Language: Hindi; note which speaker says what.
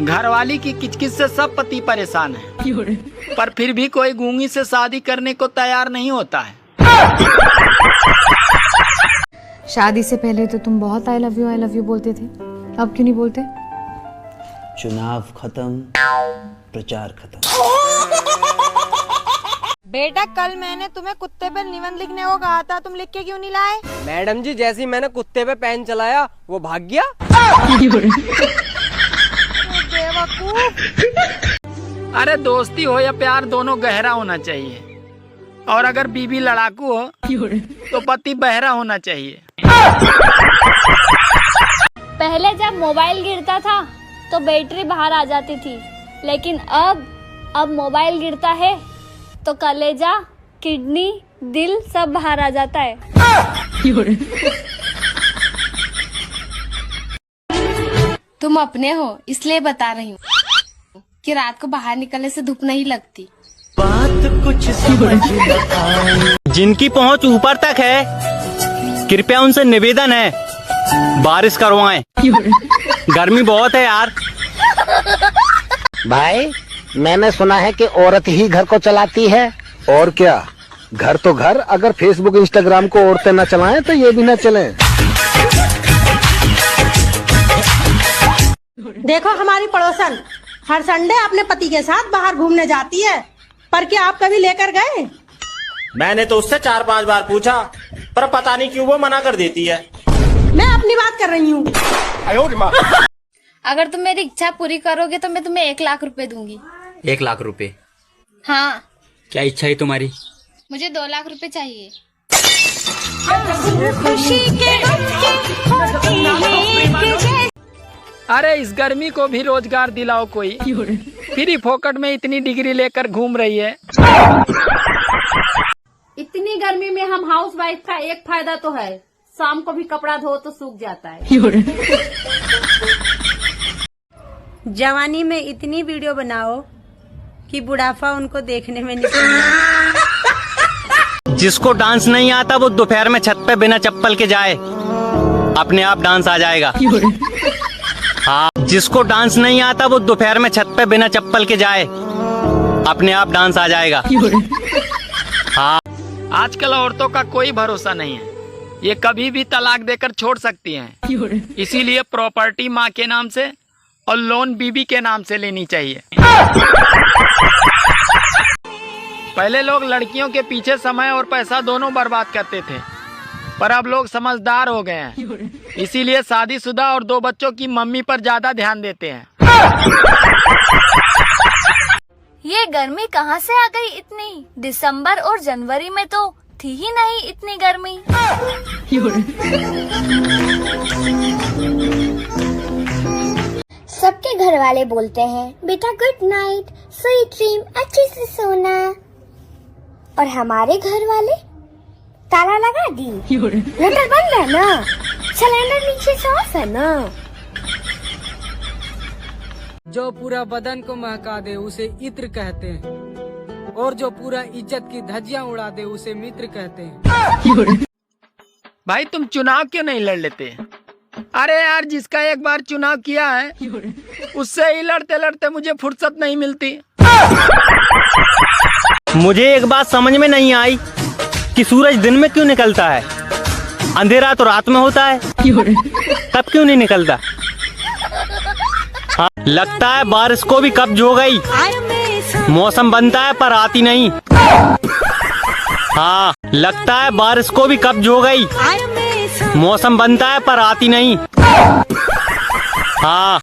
Speaker 1: घरवाली की किचकिच से सब पति परेशान है, पर फिर भी कोई गूंगी से शादी करने को तैयार नहीं होता है।
Speaker 2: शादी से पहले तो तुम बहुत आई लव यू बोलते थे, अब क्यों नहीं बोलते?
Speaker 3: चुनाव खत्म, प्रचार खत्म।
Speaker 4: बेटा कल मैंने तुम्हें कुत्ते पे निबंध लिखने को कहा था, तुम लिख के क्यों नहीं लाए?
Speaker 5: मैडम जी जैसे ही मैंने कुत्ते पे पेन चलाया वो भाग गया।
Speaker 1: अरे दोस्ती हो या प्यार दोनों गहरा होना चाहिए, और अगर बीवी लड़ाकू हो तो पति बहरा होना चाहिए।
Speaker 6: पहले जब मोबाइल गिरता था तो बैटरी बाहर आ जाती थी, लेकिन अब मोबाइल गिरता है तो कलेजा, किडनी, दिल सब बाहर आ जाता है।
Speaker 2: तुम अपने हो इसलिए बता रही हूँ कि रात को बाहर निकलने से धूप नहीं लगती।
Speaker 3: बात कुछ समझ न आई।
Speaker 7: जिनकी पहुंच ऊपर तक है कृपया उनसे निवेदन है बारिश करवाएं। गर्मी बहुत है यार।
Speaker 8: भाई मैंने सुना है कि औरत ही घर को चलाती है।
Speaker 9: और क्या, घर तो घर, अगर फेसबुक इंस्टाग्राम को औरतें न चलाएं तो ये भी न चलें।
Speaker 4: देखो हमारी पड़ोसन हर संडे अपने पति के साथ बाहर घूमने जाती है, पर क्या आप कभी लेकर गए?
Speaker 10: मैंने तो उससे 4-5 बार पूछा, पर पता नहीं क्यों वो मना कर देती है।
Speaker 4: मैं अपनी बात कर रही हूँ।
Speaker 2: अगर तुम मेरी इच्छा पूरी करोगे तो मैं तुम्हें 1 लाख रुपए दूंगी।
Speaker 7: 1 लाख रुपए?
Speaker 2: हाँ।
Speaker 7: क्या इच्छा है तुम्हारी?
Speaker 2: मुझे 2 लाख रुपए चाहिए।
Speaker 1: अरे इस गर्मी को भी रोजगार दिलाओ कोई, फ्री फोकट में इतनी डिग्री लेकर घूम रही है।
Speaker 6: इतनी गर्मी में हम हाउस वाइफ का एक फायदा तो है, शाम को भी कपड़ा धो तो सूख जाता है।
Speaker 4: जवानी में इतनी वीडियो बनाओ कि बुढ़ापा उनको देखने में निकले।
Speaker 7: जिसको डांस नहीं आता वो दोपहर में छत पे बिना चप्पल के जाए, अपने आप डांस आ जाएगा। हाँ, जिसको डांस नहीं आता वो दोपहर में छत पे बिना चप्पल के जाए, अपने आप डांस आ जाएगा। हाँ,
Speaker 1: आजकल औरतों का कोई भरोसा नहीं है, ये कभी भी तलाक देकर छोड़ सकती हैं। इसीलिए प्रॉपर्टी माँ के नाम से और लोन बीबी के नाम से लेनी चाहिए। पहले लोग लड़कियों के पीछे समय और पैसा दोनों बर्बाद करते थे, पर अब लोग समझदार हो गए हैं, इसीलिए शादीशुदा और 2 बच्चों की मम्मी पर ज्यादा ध्यान देते हैं।
Speaker 6: ये गर्मी कहाँ से आ गई इतनी? दिसंबर और जनवरी में तो थी ही नहीं इतनी गर्मी।
Speaker 11: सबके घर वाले बोलते हैं बेटा गुड नाइट, स्वीट ड्रीम, अच्छे से सोना, और हमारे घर वाले ताला लगा दी, मोटर बंद है ना, सिलेंडर नीचे से ऑफ है ना।
Speaker 5: जो पूरा बदन को महका दे उसे इत्र कहते हैं, और जो पूरा इज्जत की धज्जियां उड़ा दे उसे मित्र कहते हैं।
Speaker 1: भाई तुम चुनाव क्यों नहीं लड़ लेते? अरे यार, जिसका एक बार चुनाव किया है उससे ही लड़ते लड़ते मुझे फुर्सत नहीं मिलती।
Speaker 7: मुझे एक बात समझ में नहीं आई कि सूरज दिन में क्यों निकलता है, अंधेरा तो रात में होता है, तब क्यों नहीं निकलता? हाँ, लगता है बारिश को भी कब्ज हो गई, मौसम बनता है पर आती नहीं। हाँ, लगता है बारिश को भी कब्ज हो गई, मौसम बनता है पर आती नहीं। हाँ।